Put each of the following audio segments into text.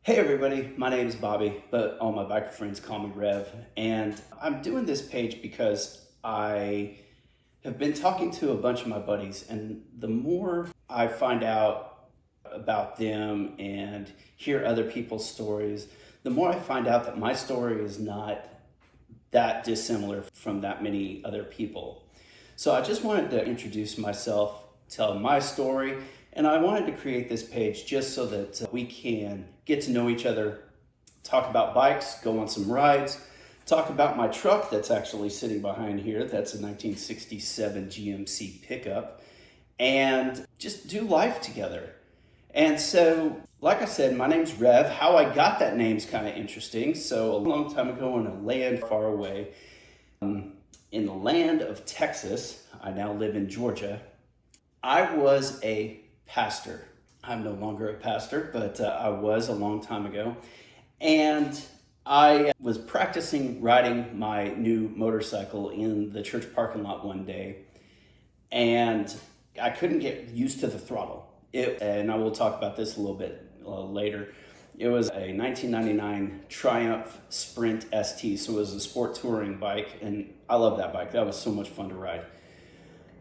Hey everybody, my name is Bobby, but all my biker friends call me Rev. And I'm doing this page because I have been talking to a bunch of my buddies, and the more I find out about them and hear other people's stories, the more I find out that my story is not that dissimilar from that many other people. So I just wanted to introduce myself, tell my story, and I wanted to create this page just so that we can get to know each other, talk about bikes, go on some rides, talk about my truck that's actually sitting behind here. That's a 1967 GMC pickup, and just do life together. And so, like I said, my name's Rev. How I got that name's kind of interesting. So, a long time ago in a land far away, in the land of Texas, I now live in Georgia, I was a pastor. I'm no longer a pastor, but I was a long time ago. And I was practicing riding my new motorcycle in the church parking lot one day, and I couldn't get used to the throttle. And I will talk about this a little bit later. It was a 1999 Triumph Sprint ST, so it was a sport touring bike, and I love that bike. That was so much fun to ride.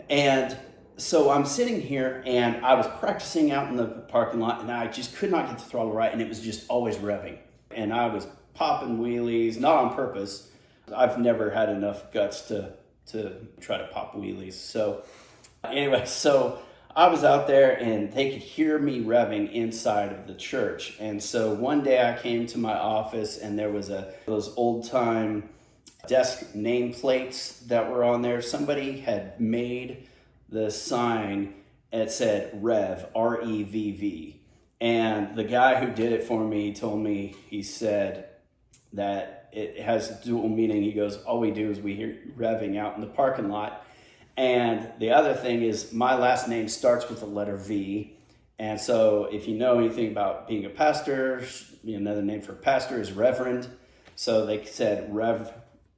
And so I'm sitting here, and I was practicing out in the parking lot, and I just could not get the throttle right, and it was just always revving. And I was popping wheelies, not on purpose. I've never had enough guts to try to pop wheelies. So anyway, so I was out there and they could hear me revving inside of the church. And so one day I came to my office and there was those old time desk nameplates that were on there. Somebody had made the sign. It said Rev, REVV. And the guy who did it for me told me, he said that it has dual meaning. He goes, all we do is we hear revving out in the parking lot. And the other thing is my last name starts with the letter V. And so if you know anything about being a pastor, another name for pastor is Reverend. So they said Rev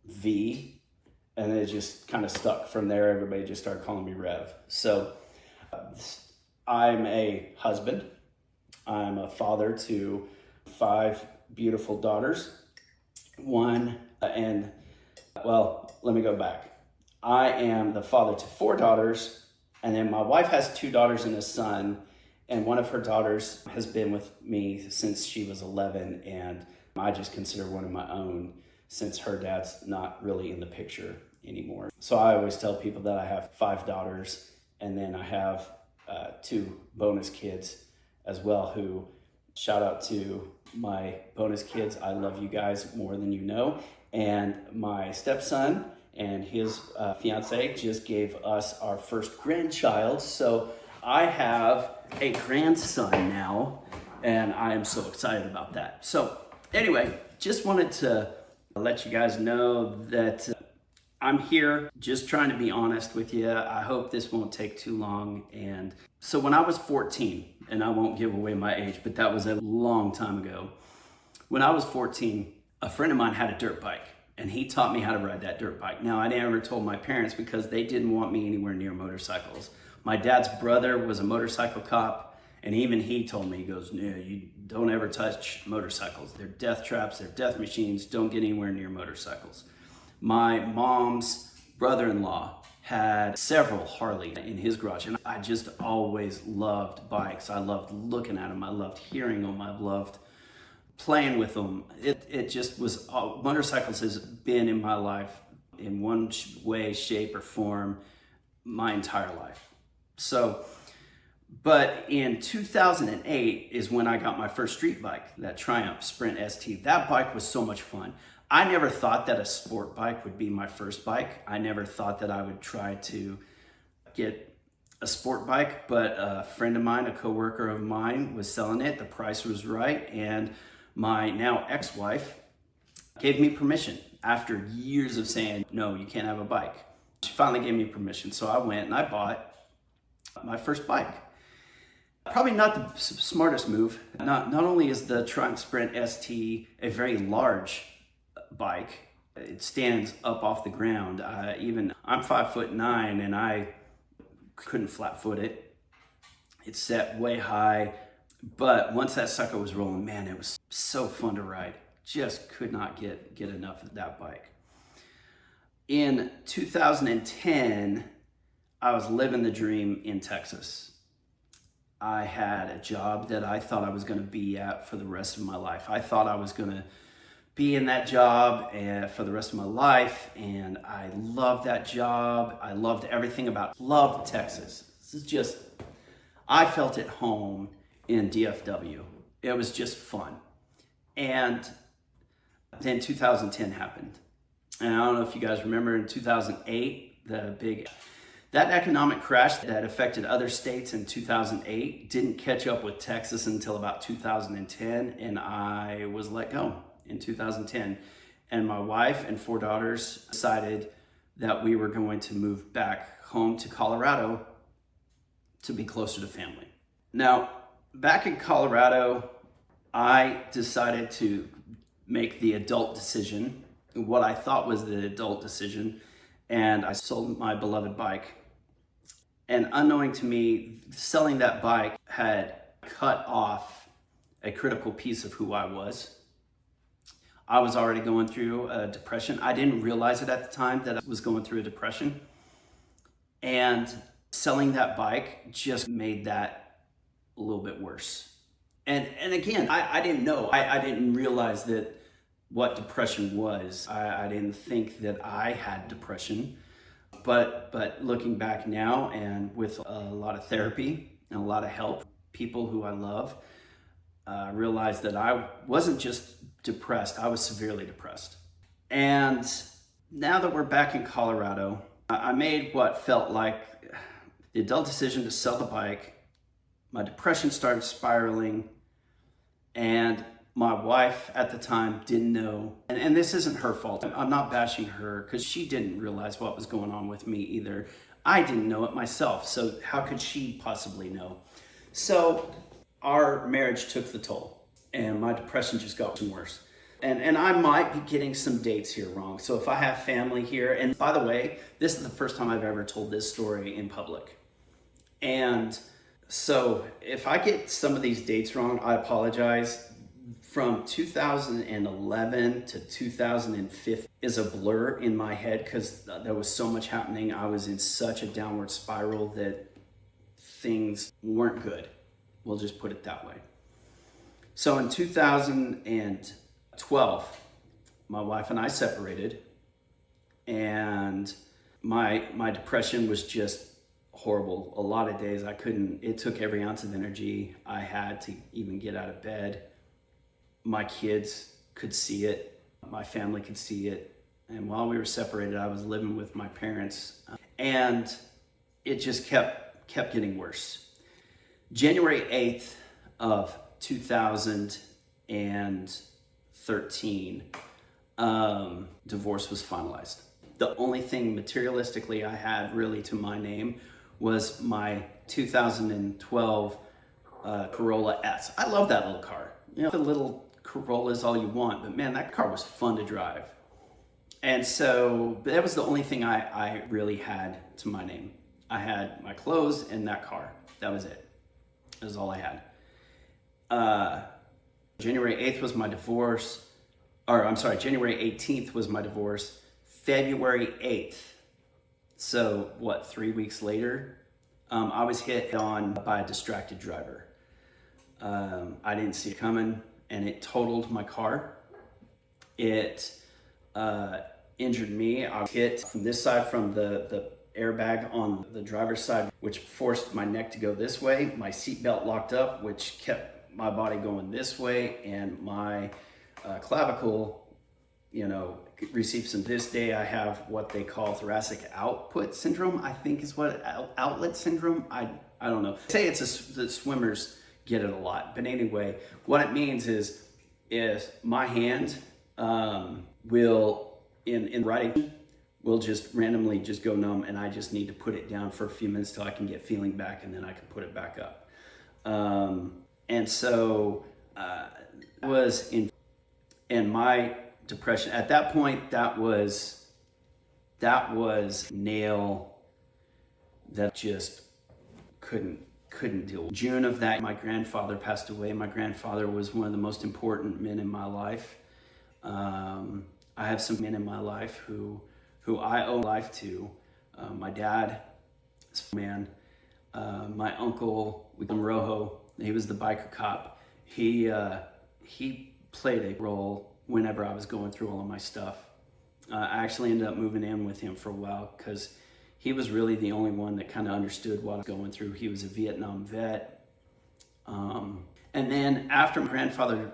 V, and it just kind of stuck from there. Everybody just started calling me Rev. So I'm a husband. I'm a father to 5 beautiful daughters. Let me go back. I am the father to 4 daughters, and then my wife has 2 daughters and a son, and one of her daughters has been with me since she was 11, and I just consider one of my own since her dad's not really in the picture anymore. So I always tell people that I have 5 daughters, and then I have 2 bonus kids as well, who, shout out to my bonus kids. I love you guys more than you know. And my stepson and his fiance just gave us our first grandchild. So I have a grandson now, and I am so excited about that. So anyway, just wanted to let you guys know that I'm here just trying to be honest with you. I hope this won't take too long. And so when I was 14, and I won't give away my age, but that was a long time ago. When I was 14, a friend of mine had a dirt bike, and he taught me how to ride that dirt bike. Now, I never told my parents because they didn't want me anywhere near motorcycles. My dad's brother was a motorcycle cop, and even he told me, he goes, no, you don't ever touch motorcycles. They're death traps, they're death machines. Don't get anywhere near motorcycles. My mom's brother-in-law had several Harley in his garage, and I just always loved bikes. I loved looking at them. I loved hearing them. I loved playing with them. It just was, motorcycles has been in my life in one way, shape, or form my entire life. So, but in 2008 is when I got my first street bike, that Triumph Sprint ST. That bike was so much fun. I never thought that a sport bike would be my first bike. I never thought that I would try to get a sport bike, but a friend of mine, a coworker of mine, was selling it. The price was right, and my now ex-wife gave me permission after years of saying, no, you can't have a bike. She finally gave me permission, so I went and I bought my first bike. Probably not the smartest move. Not only is the Triumph Sprint ST a very large bike, it stands up off the ground. I'm 5'9" and I couldn't flat foot it. It's set way high, But once that sucker was rolling, man, it was so fun to ride. Just could not get enough of that bike. In 2010, I was living the dream in Texas. I had a job that I thought I was going to be at for the rest of my life. I thought I was going to be in that job and for the rest of my life, and I loved that job. I loved everything about loved Texas. This is just, I felt at home in DFW. It was just fun. And then 2010 happened. And I don't know if you guys remember in 2008, that economic crash that affected other states in 2008 didn't catch up with Texas until about 2010, and I was let go in 2010. And my wife and 4 daughters decided that we were going to move back home to Colorado to be closer to family. Now, back in Colorado, I decided to make the adult decision, what I thought was the adult decision, and I sold my beloved bike. And unknowing to me, selling that bike had cut off a critical piece of who I was. I was already going through a depression. I didn't realize it at the time that I was going through a depression. And selling that bike just made that a little bit worse. And again, I didn't know. I didn't realize that what depression was. I didn't think that I had depression. But looking back now, and with a lot of therapy and a lot of help, people who I love, realized that I wasn't just depressed, I was severely depressed. And now that we're back in Colorado, I made what felt like the adult decision to sell the bike. My depression started spiraling, and my wife at the time didn't know, and this isn't her fault. I'm not bashing her because she didn't realize what was going on with me either. I didn't know it myself, so how could she possibly know? So our marriage took the toll, and my depression just got worse. And I might be getting some dates here wrong. So if I have family here, and by the way, this is the first time I've ever told this story in public. And so if I get some of these dates wrong, I apologize. From 2011 to 2015 is a blur in my head because there was so much happening. I was in such a downward spiral that things weren't good. We'll just put it that way. So in 2012, my wife and I separated, and my depression was just horrible. A lot of days it took every ounce of energy I had to even get out of bed. My kids could see it, my family could see it. And while we were separated, I was living with my parents, and it just kept getting worse. January 8th of 2013, divorce was finalized. The only thing materialistically I had really to my name was my 2012 Corolla S. I love that little car. You know, the little Corolla is all you want, but man, that car was fun to drive. And so that was the only thing I really had to my name. I had my clothes and that car. That was it. That was all I had. January 8th was my divorce. January 18th was my divorce. February 8th. So 3 weeks later, I was hit on by a distracted driver. I didn't see it coming, and it totaled my car. It injured me. I was hit from this side from the airbag on the driver's side, which forced my neck to go this way. My seatbelt locked up, which kept my body going this way, and my clavicle, received some. This day I have what they call thoracic output syndrome, I think is what, outlet syndrome. I don't know. Say the swimmers get it a lot. But anyway, what it means is my hand will, in writing, will just randomly just go numb, and I just need to put it down for a few minutes till I can get feeling back, and then I can put it back up. And so was in my depression at that point. That was nail that just couldn't couldn't deal with. June of that, my grandfather passed away. My grandfather was one of the most important men in my life. I have some men in my life who I owe life to. My dad, man, my uncle, William Rojo, he was the biker cop. He played a role whenever I was going through all of my stuff. I actually ended up moving in with him for a while because he was really the only one that kind of understood what I was going through. He was a Vietnam vet. And then after my grandfather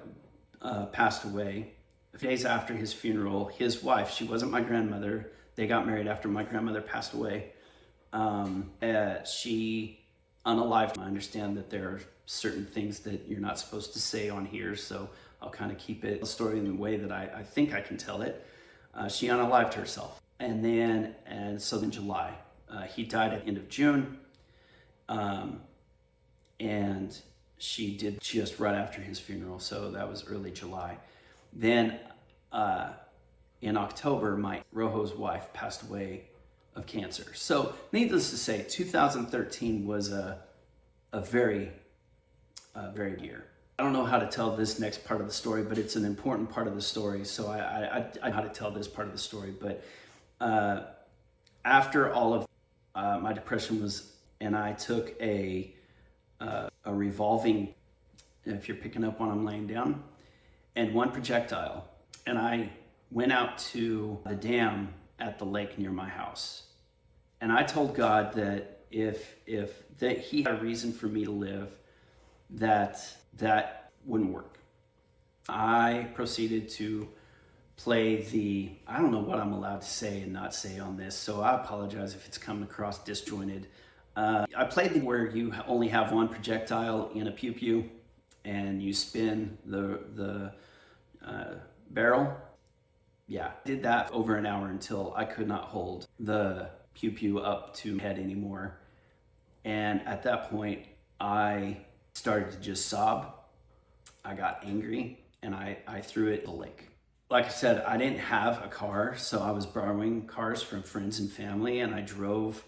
passed away, a few days after his funeral, his wife, she wasn't my grandmother, they got married after my grandmother passed away. She unalived. I understand that there are certain things that you're not supposed to say on here, so I'll kind of keep it a story in the way that I think I can tell it. She unalived herself. So in July, he died at the end of June. And she did just right after his funeral, so that was early July. Then in October, my Rojo's wife passed away of cancer. So needless to say, 2013 was a very year. I don't know how to tell this next part of the story, but it's an important part of the story. So I know how to tell this part of the story. But after all of my depression and I took a revolving, if you're picking up when I'm laying down, and one projectile, and I went out to the dam at the lake near my house. And I told God that if he had a reason for me to live, that wouldn't work. I proceeded to play I don't know what I'm allowed to say and not say on this, so I apologize if it's coming across disjointed. I played where you only have one projectile in a pew-pew and you spin the barrel. Yeah, did that over an hour until I could not hold the pew-pew up to my head anymore. And at that point, I started to just sob. I got angry and I threw it in the lake. Like I said, I didn't have a car, so I was borrowing cars from friends and family, and I drove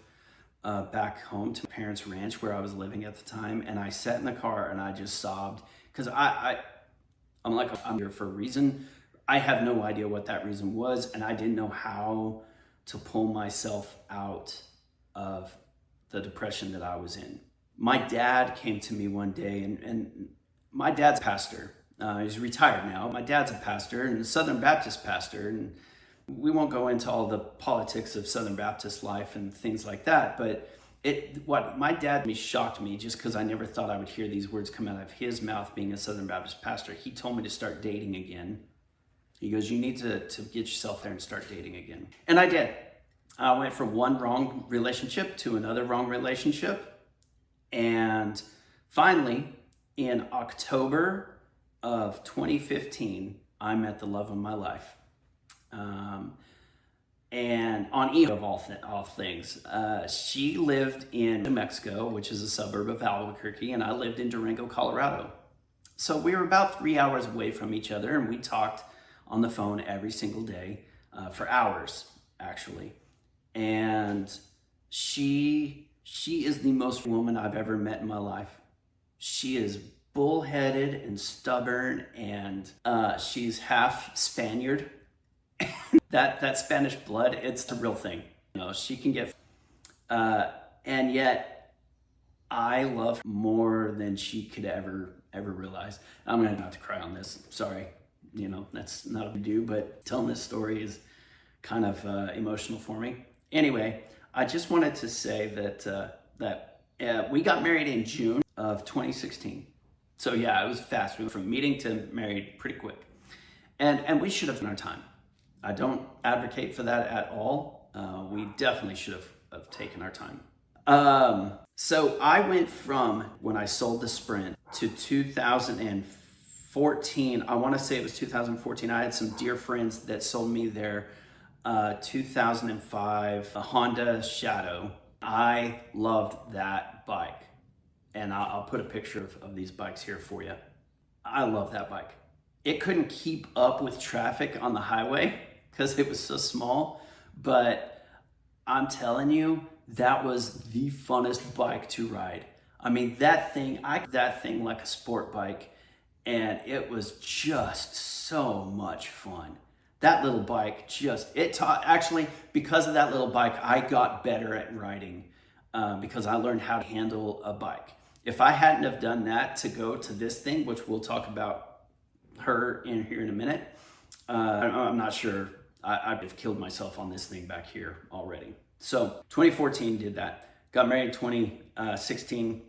back home to my parents' ranch where I was living at the time, and I sat in the car and I just sobbed because I'm here for a reason. I have no idea what that reason was, and I didn't know how to pull myself out of the depression that I was in. My dad came to me one day, and my dad's a pastor. He's retired now. My dad's a pastor and a Southern Baptist pastor, and we won't go into all the politics of Southern Baptist life and things like that, but what my dad shocked me just because I never thought I would hear these words come out of his mouth being a Southern Baptist pastor. He told me to start dating again. He goes, you need to get yourself there and start dating again. And I did. I went from one wrong relationship to another wrong relationship. And finally, in October of 2015, I met the love of my life. And on Eve of all things, she lived in New Mexico, which is a suburb of Albuquerque, and I lived in Durango, Colorado. So we were about 3 hours away from each other, and we talked on the phone every single day for hours, actually. And she is the most woman I've ever met in my life. She is bullheaded and stubborn, and she's half Spaniard. that Spanish blood, it's the real thing. You know, she can get, and yet I love her more than she could ever realize. I'm gonna have to cry on this. Sorry, you know, that's not what we do, but telling this story is kind of emotional for me. Anyway, I just wanted to say that we got married in June of 2016. So yeah, it was fast. We went from meeting to married pretty quick, and we should have done our time. I don't advocate for that at all. We definitely should have taken our time. So I went from when I sold the Sprint to 2014. I want to say it was 2014. I had some dear friends that sold me their 2005 Honda Shadow. I loved that bike. And I'll put a picture of these bikes here for you. I love that bike. It couldn't keep up with traffic on the highway because it was so small, but I'm telling you, that was the funnest bike to ride. I mean, that thing like a sport bike, and it was just so much fun. That little bike it taught, actually, because of that little bike, I got better at riding because I learned how to handle a bike. If I hadn't have done that to go to this thing, which we'll talk about her in here in a minute, I'm not sure. I'd have killed myself on this thing back here already. So 2014 did that. Got married in 2016,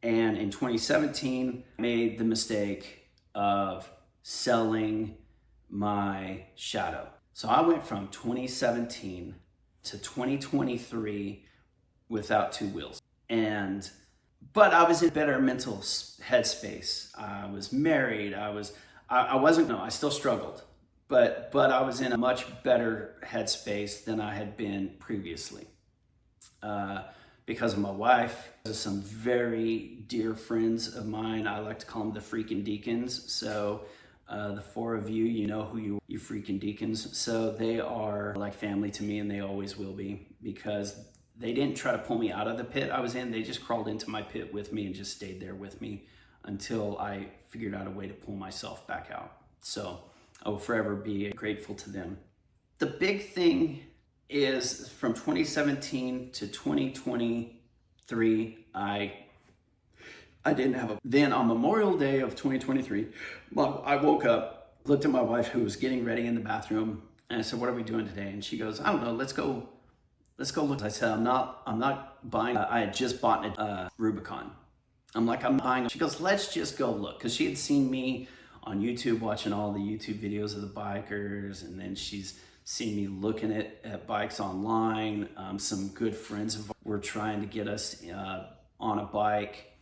and in 2017 made the mistake of selling my Shadow. So I went from 2017 to 2023 without two wheels. But I was in a better mental headspace. I was married. I still struggled, but I was in a much better headspace than I had been previously. Because of my wife, some very dear friends of mine. I like to call them the freaking deacons. So the four of you, you know who you freaking deacons. So they are like family to me, and they always will be, because they didn't try to pull me out of the pit I was in. They just crawled into my pit with me and just stayed there with me until I figured out a way to pull myself back out. So I will forever be grateful to them. The big thing is from 2017 to 2023, I didn't have then on Memorial Day of 2023, I woke up, looked at my wife who was getting ready in the bathroom, and I said, "What are we doing today?" And she goes, "I don't know, let's go look." I said, I'm not buying, I had just bought a Rubicon. I'm like, I'm buying. She goes, "Let's just go look." Because she had seen me on YouTube watching all the YouTube videos of the bikers, and then she's seen me looking at bikes online. Some good friends of ours were trying to get us on a bike,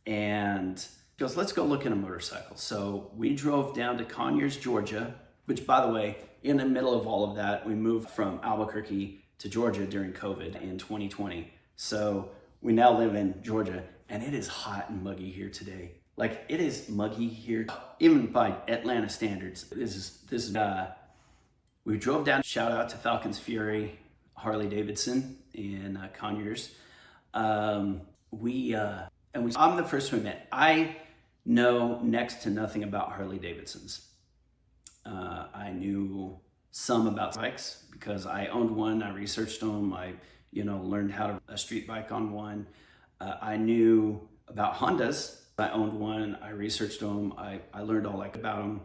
and she goes, "Let's go look at a motorcycle." So we drove down to Conyers, Georgia, which, by the way, in the middle of all of that, we moved from Albuquerque to Georgia during COVID in 2020. So we now live in Georgia, and it is hot and muggy here today. Like, it is muggy here, even by Atlanta standards. We drove down, shout out to Falcons Fury, Harley Davidson in Conyers. I'm the first to admit, I know next to nothing about Harley Davidsons. I knew some about bikes because I owned one. I researched them. I learned how to a street bike on one. I knew about Hondas. I owned one. I researched them. I learned all about them.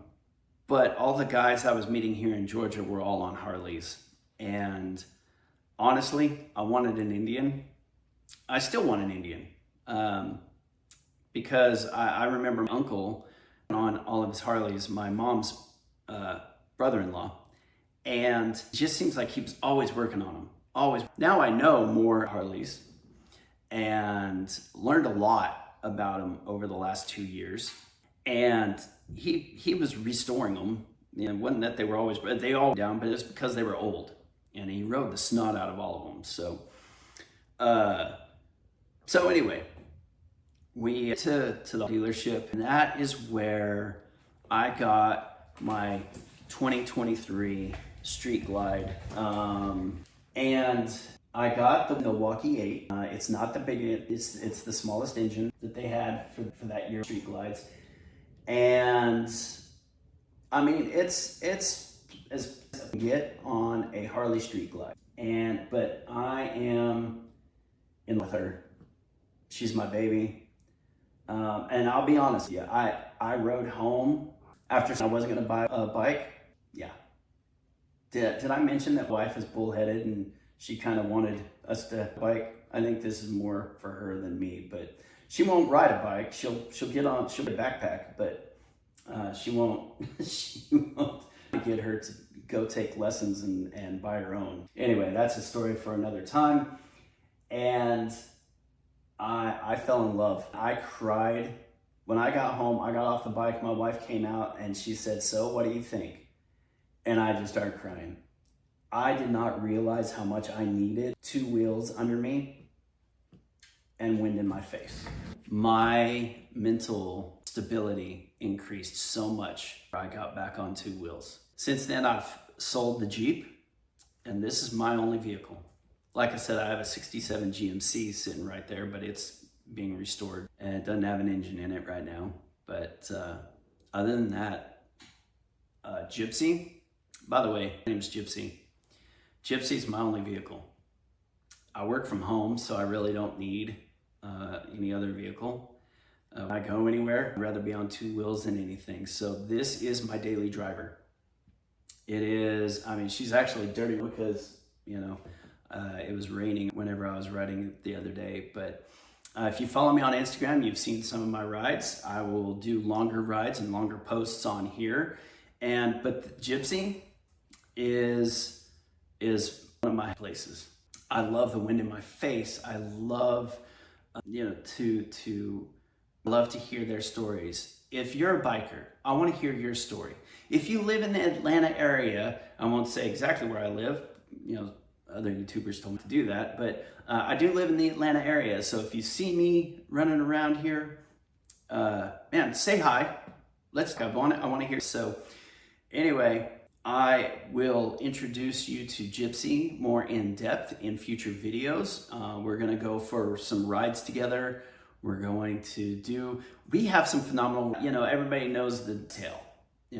But all the guys I was meeting here in Georgia were all on Harleys. And honestly, I wanted an Indian. I still want an Indian. Because I remember my uncle on all of his Harleys, my mom's brother-in-law. And it just seems like he was always working on them. Always. Now I know more Harleys and learned a lot about them over the last 2 years. And he was restoring them. It wasn't that they were always, but they all down, but it's because they were old. And he rode the snot out of all of them. So anyway, we went to the dealership, and that is where I got my 2023 Street Glide. And I got the Milwaukee 8. It's not the big, it's the smallest engine that they had for that year Street Glides. And I mean, it's as you get on a Harley Street Glide. But I am in love with her. She's my baby. And I'll be honest, I rode home after I wasn't gonna buy a bike. Yeah. Did I mention that my wife is bullheaded and she kind of wanted us to bike? I think this is more for her than me, but she won't ride a bike. She'll get a backpack, but she won't get her to go take lessons and buy her own. Anyway, that's a story for another time. And I fell in love. I cried. When I got home, I got off the bike, my wife came out and she said, "So what do you think?" And I just started crying. I did not realize how much I needed two wheels under me and wind in my face. My mental stability increased so much. I got back on two wheels. Since then, I've sold the Jeep, and this is my only vehicle. Like I said, I have a 67 GMC sitting right there, but it's being restored, and it doesn't have an engine in it right now. But other than that, Gypsy, by the way, my name's Gypsy. Gypsy's my only vehicle. I work from home, so I really don't need any other vehicle. When I go anywhere, I'd rather be on two wheels than anything. So this is my daily driver. It is, I mean, she's actually dirty because, you know, it was raining whenever I was riding it the other day. But if you follow me on Instagram, you've seen some of my rides. I will do longer rides and longer posts on here. But the Gypsy is one of my places. I love the wind in my face. I love, love to hear their stories. If you're a biker, I want to hear your story. If you live in the Atlanta area, I won't say exactly where I live. You know, other YouTubers told me to do that, but I do live in the Atlanta area. So if you see me running around here, man, say hi. I want to hear. So anyway, I will introduce you to Gypsy more in depth in future videos. We're going to go for some rides together. We're going to we have some phenomenal, everybody knows the tail,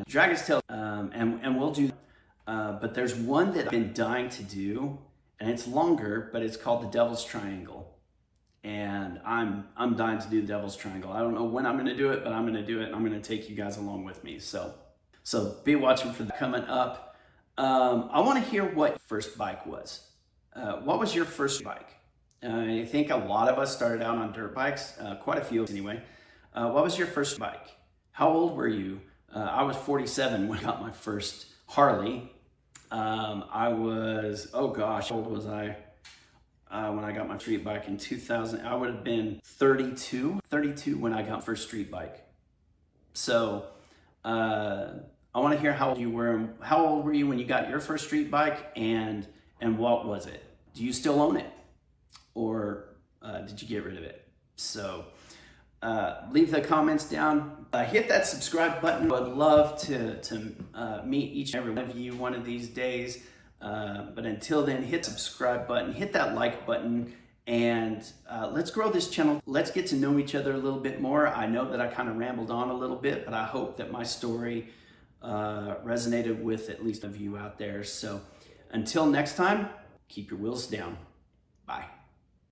Dragon's Tail, and we'll do, but there's one that I've been dying to do, and it's longer, but it's called the Devil's Triangle. And I'm dying to do the Devil's Triangle. I don't know when I'm going to do it, but I'm going to do it, and I'm going to take you guys along with me. So be watching for that coming up. I want to hear what your first bike was. What was your first bike? I think a lot of us started out on dirt bikes, quite a few anyway. What was your first bike? How old were you? I was 47 when I got my first Harley. I was, oh gosh, how old was I when I got my street bike in 2000? I would have been 32 when I got my first street bike. So I want to hear how old you were. How old were you when you got your first street bike, and what was it? Do you still own it? Or did you get rid of it? So leave the comments down. Hit that subscribe button. I'd love to meet each and every one of you one of these days. But until then, hit the subscribe button, hit that like button, and let's grow this channel. Let's get to know each other a little bit more. I know that I kind of rambled on a little bit, but I hope that my story resonated with at least of you out there. So until next time, keep your wheels down. Bye.